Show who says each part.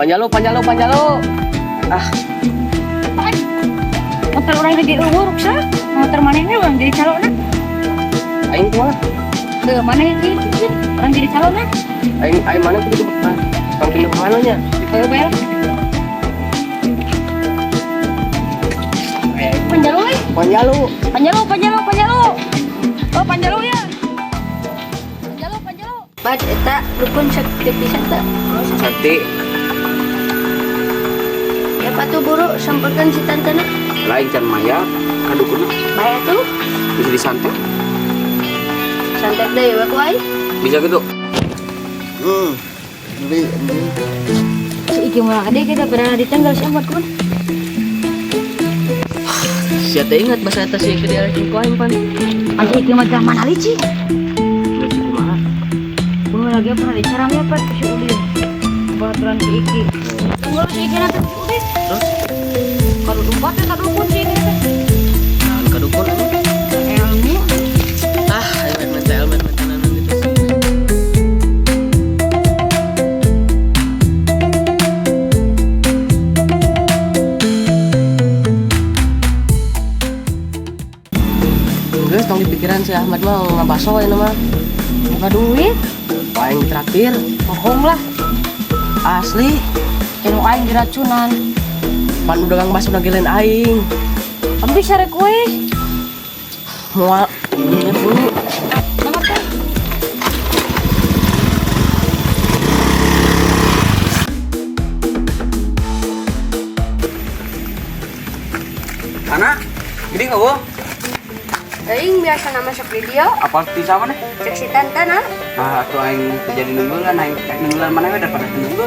Speaker 1: Panjalo. Ah,
Speaker 2: Motor orang lagi uruk sa. Motor mana ini orang jadi calon na?
Speaker 1: aing tuh mah.
Speaker 2: Ke mana ini? Orang jadi calon na?
Speaker 1: Aing mana tuh itu panggil mana nya?
Speaker 2: Ke bel. Panjalo eh.
Speaker 1: Panjalo.
Speaker 2: Oh Panjalo ya. Panjalo. Bad eta rukun sakti pisan teh.
Speaker 1: Sakti.
Speaker 2: Ya patuh buru sampaikan si tantana.
Speaker 1: Lain can maya kadukuna
Speaker 2: Bayar tuh.
Speaker 1: bisa disantet.
Speaker 2: Santet deh ya ku ai.
Speaker 1: Bisa gitu.
Speaker 2: Si Iki mah ade kita pernah ditanggal sama kun.
Speaker 1: Siapa ingat bahasa atas yang kedua ku aing pan.
Speaker 2: Ade Iki mah zaman ali ci.
Speaker 1: Berarti kumaha?
Speaker 2: Kuno lagi pernah dicarang ya Pak si Udin. Peraturan si Iki. Tunggu si Iki nanti si Udin.
Speaker 1: Terus
Speaker 2: Kalau dumpatnya tak dukun sih ini.
Speaker 1: jangan kadukun aja.
Speaker 2: Ilmu.
Speaker 1: Ayo main tenanan gitu. Guys, tong di pikiran si Ahmad mah ngabaso ya nama.
Speaker 2: Apa duit?
Speaker 1: Aing ditraktir.
Speaker 2: Bohong lah.
Speaker 1: Asli.
Speaker 2: Kenu aing diracunan.
Speaker 1: Pan udah gang baso nagilen aing.
Speaker 2: Ambil sare kue.
Speaker 1: Moal inget dulu.
Speaker 2: Nama teh.
Speaker 1: Anak, gini nggak bu?
Speaker 2: Aing biasa nama sok video.
Speaker 1: Apa di sama nih?
Speaker 2: Cek si tantana.
Speaker 1: Nah, tuh aing jadi nunggulan, aing nunggulan mana ada pada nunggu.